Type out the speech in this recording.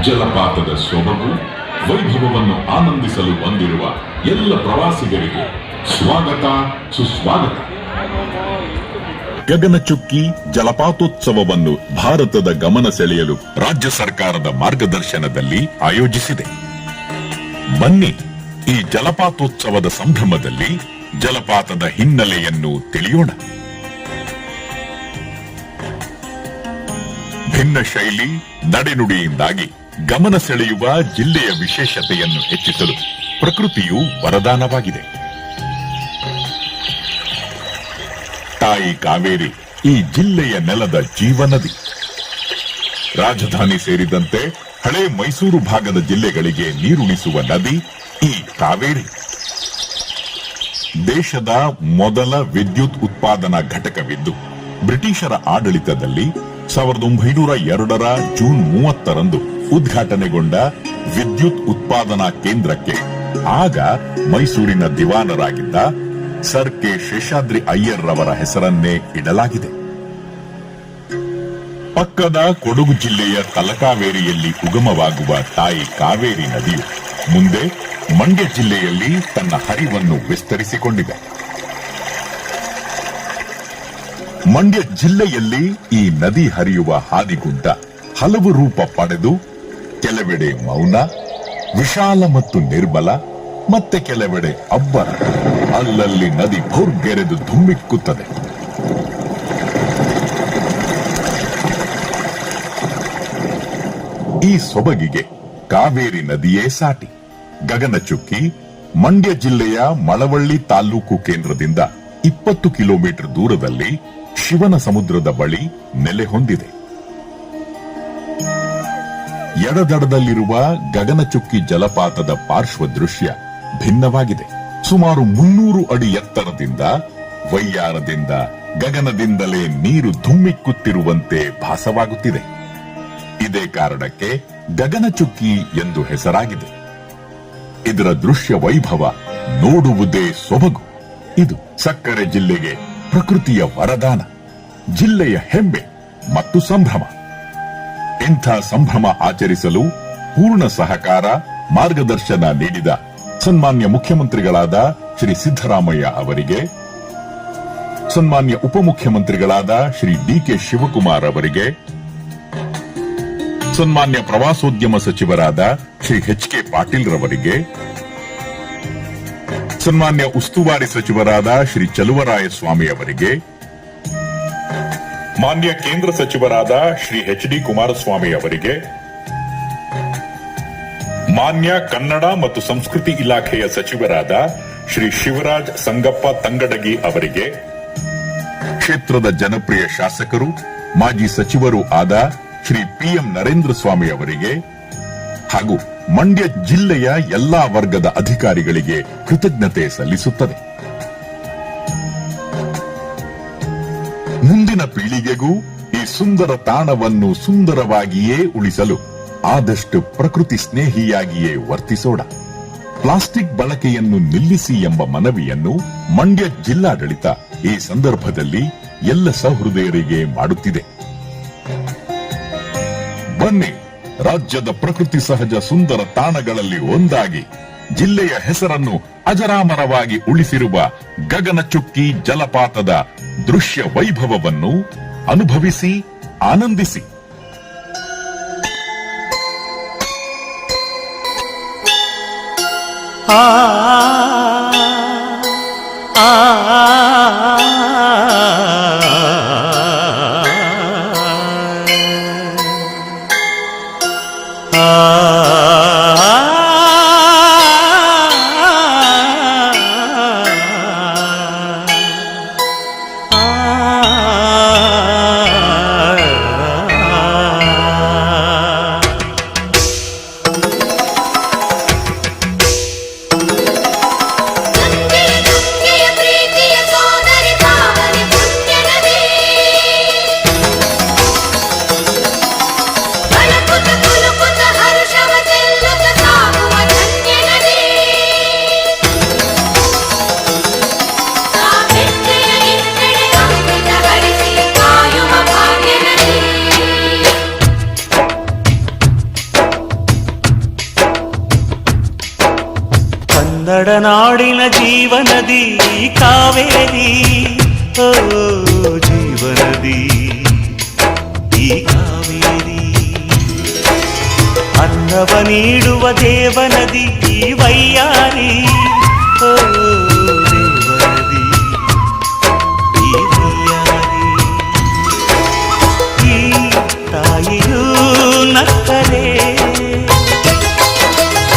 ಜಲಪಾತದ ಸೊಬಗು ವೈಭವವನ್ನು ಆನಂದಿಸಲು ಬಂದಿರುವ ಎಲ್ಲ ಪ್ರವಾಸಿಗರಿಗೆ ಸ್ವಾಗತ ಸುಸ್ವಾಗತ. ಗಗನಚುಕ್ಕಿ ಜಲಪಾತೋತ್ಸವವನ್ನು ಭಾರತದ ಗಮನ ಸೆಳೆಯಲು ರಾಜ್ಯ ಸರ್ಕಾರದ ಮಾರ್ಗದರ್ಶನದಲ್ಲಿ ಆಯೋಜಿಸಿದೆ. ಬನ್ನಿ, ಈ ಜಲಪಾತೋತ್ಸವದ ಸಂಭ್ರಮದಲ್ಲಿ ಜಲಪಾತದ ಹಿನ್ನೆಲೆಯನ್ನು ತಿಳಿಯೋಣ. ಭಿನ್ನ ಶೈಲಿ ನಡೆನುಡಿಯಿಂದಾಗಿ ಗಮನ ಸೆಳೆಯುವ ಜಿಲ್ಲೆಯ ವಿಶೇಷತೆಯನ್ನು ಹೆಚ್ಚಿಸಲು ಪ್ರಕೃತಿಯು ವರದಾನವಾಗಿದೆ. ತಾಯಿ ಕಾವೇರಿ ಈ ಜಿಲ್ಲೆಯ ನೆಲದ ಜೀವನದಿ. ರಾಜಧಾನಿ ಸೇರಿದಂತೆ ಹಳೆ ಮೈಸೂರು ಭಾಗದ ಜಿಲ್ಲೆಗಳಿಗೆ ನೀರುಣಿಸುವ ನದಿ ಈ ಕಾವೇರಿ. ದೇಶದ ಮೊದಲ ವಿದ್ಯುತ್ ಉತ್ಪಾದನಾ ಘಟಕವಿದ್ದು ಬ್ರಿಟಿಷರ ಆಡಳಿತದಲ್ಲಿ 1902 ಜೂನ್ 30ರಂದು ಉದ್ಘಾಟನೆಗೊಂಡ ವಿದ್ಯುತ್ ಉತ್ಪಾದನಾ ಕೇಂದ್ರಕ್ಕೆ ಆಗ ಮೈಸೂರಿನ ದಿವಾನರಾಗಿದ್ದ ಸರ್ ಕೆ ಶೇಷಾದ್ರಿ ಅಯ್ಯರ್ ರವರ ಹೆಸರನ್ನೇ ಇಡಲಾಗಿದೆ. ಪಕ್ಕದ ಕೊಡಗು ಜಿಲ್ಲೆಯ ತಲಕಾವೇರಿಯಲ್ಲಿ ಉಗಮವಾಗುವ ತಾಯಿ ಕಾವೇರಿ ನದಿಯು ಮುಂದೆ ಮಂಡ್ಯ ಜಿಲ್ಲೆಯಲ್ಲಿ ತನ್ನ ಹರಿವನ್ನು ವಿಸ್ತರಿಸಿಕೊಂಡಿದೆ. ಮಂಡ್ಯ ಜಿಲ್ಲೆಯಲ್ಲಿ ಈ ನದಿ ಹರಿಯುವ ಹಾದಿಗುಂಟ ಹಲವು ರೂಪ ಪಡೆದು ಕೆಲವೆಡೆ ಮೌನ, ವಿಶಾಲ ಮತ್ತು ನಿರ್ಮಲ, ಮತ್ತೆ ಕೆಲವೆಡೆ ಅಬ್ಬರ, ಅಲ್ಲಲ್ಲಿ ನದಿ ಭೋರ್ಗೆರೆದು ಧುಮ್ಮಿಕ್ಕುತ್ತದೆ. ಈ ಸೊಬಗಿಗೆ ಕಾವೇರಿ ನದಿಯೇ ಸಾಟಿ. ಗಗನಚುಕ್ಕಿ ಮಂಡ್ಯ ಜಿಲ್ಲೆಯ ಮಳವಳ್ಳಿ ತಾಲೂಕು ಕೇಂದ್ರದಿಂದ 20 ಕಿಲೋಮೀಟರ್ ದೂರದಲ್ಲಿ ಶಿವನ ಸಮುದ್ರದ ಬಳಿ ನೆಲೆ ಹೊಂದಿದೆ. ಎಡದಡದಲ್ಲಿರುವ ಗಗನಚುಕ್ಕಿ ಜಲಪಾತದ ಪಾರ್ಶ್ವ ದೃಶ್ಯ ಭಿನ್ನವಾಗಿದೆ. ಸುಮಾರು 300 ಅಡಿ ಎತ್ತರದಿಂದ ವೈಯಾರದಿಂದ ಗಗನದಿಂದಲೇ ನೀರು ಧುಮ್ಮಿಕ್ಕುತ್ತಿರುವಂತೆ ಭಾಸವಾಗುತ್ತಿದೆ. ಇದೇ ಕಾರಣಕ್ಕೆ ಗಗನಚುಕ್ಕಿ ಎಂದು ಹೆಸರಾಗಿದೆ. ಇದರ ದೃಶ್ಯ ವೈಭವ ನೋಡುವುದೇ ಸೊಬಗು. ಇದು ಸಕ್ಕರೆ ಜಿಲ್ಲೆಗೆ ಪ್ರಕೃತಿಯ ವರದಾನ, ಜಿಲ್ಲೆಯ ಹೆಮ್ಮೆ ಮತ್ತು ಸಂಭ್ರಮ. ಇಂಥ ಸಂಭ್ರಮ ಆಚರಿಸಲು ಪೂರ್ಣ ಸಹಕಾರ, ಮಾರ್ಗದರ್ಶನ ನೀಡಿದ ಸನ್ಮಾನ್ಯ ಮುಖ್ಯಮಂತ್ರಿಗಳಾದ ಶ್ರೀ ಸಿದ್ದರಾಮಯ್ಯ ಅವರಿಗೆ, ಸನ್ಮಾನ್ಯ ಉಪಮುಖ್ಯಮಂತ್ರಿಗಳಾದ ಶ್ರೀ ಡಿ.ಕೆ. ಶಿವಕುಮಾರ್ ಅವರಿಗೆ, ಸನ್ಮಾನ್ಯ ಪ್ರವಾಸೋದ್ಯಮ ಸಚಿವರಾದ ಶ್ರೀ ಎಚ್.ಕೆ. ಪಾಟೀಲ್ ರವರಿಗೆ, ಸನ್ಮಾನ್ಯ ಉಸ್ತುವಾರಿ ಸಚಿವರಾದ ಶ್ರೀ ಚಲುವರಾಯಸ್ವಾಮಿ ಅವರಿಗೆ, ಮಾನ್ಯ ಕೇಂದ್ರ ಸಚಿವರಾದ ಶ್ರೀ ಎಚ್.ಡಿ. ಕುಮಾರಸ್ವಾಮಿ ಅವರಿಗೆ, ಮಾನ್ಯ ಕನ್ನಡ ಮತ್ತು ಸಂಸ್ಕೃತಿ ಇಲಾಖೆಯ ಸಚಿವರಾದ ಶ್ರೀ ಶಿವರಾಜ್ ಸಂಗಪ್ಪ ತಂಗಡಗಿ ಅವರಿಗೆ, ಕ್ಷೇತ್ರದ ಜನಪ್ರಿಯ ಶಾಸಕರು ಮಾಜಿ ಸಚಿವರೂ ಆದ ಶ್ರೀ ಪಿ.ಎಂ. ನರೇಂದ್ರ ಸ್ವಾಮಿ ಅವರಿಗೆ ಹಾಗೂ ಮಂಡ್ಯ ಜಿಲ್ಲೆಯ ಎಲ್ಲಾ ವರ್ಗದ ಅಧಿಕಾರಿಗಳಿಗೆ ಕೃತಜ್ಞತೆ ಸಲ್ಲಿಸುತ್ತದೆ. ಮುಂದಿನ ಪೀಳಿಗೆಗೂ ಈ ಸುಂದರ ತಾಣವನ್ನು ಸುಂದರವಾಗಿಯೇ ಉಳಿಸಲು ಆದಷ್ಟು ಪ್ರಕೃತಿ ಸ್ನೇಹಿಯಾಗಿಯೇ ವರ್ತಿಸೋಣ. ಪ್ಲಾಸ್ಟಿಕ್ ಬಳಕೆಯನ್ನು ನಿಲ್ಲಿಸಿ ಎಂಬ ಮನವಿಯನ್ನು ಮಂಡ್ಯ ಜಿಲ್ಲಾಡಳಿತ ಈ ಸಂದರ್ಭದಲ್ಲಿ ಎಲ್ಲ ಸಹೃದಯರಿಗೆ ಮಾಡುತ್ತಿದೆ. ಬನ್ನಿ, ರಾಜ್ಯದ ಪ್ರಕೃತಿ ಸಹಜ ಸುಂದರ ತಾಣಗಳಲ್ಲಿ ಒಂದಾಗಿ ಜಿಲ್ಲೆಯ ಹೆಸರನ್ನು ಅಜರಾಮರವಾಗಿ ಉಳಿಸಿರುವ ಗಗನಚುಕ್ಕಿ ಜಲಪಾತದ ದೃಶ್ಯ ವೈಭವವನ್ನು ಅನುಭವಿಸಿ ಆನಂದಿಸಿ. ಪ್ರೀತಿಯ ಕನ್ನಡ ನಾಡಿನ ಜೀವನದಿ ಕಾವೇರಿ, ಓ ಜೀವನದಿ ಈ ಕಾವೇರಿ. ಅನ್ನವ ನೀಡುವ ದೇವನದಿ ಈ ವೈಯಾರಿ, ಓ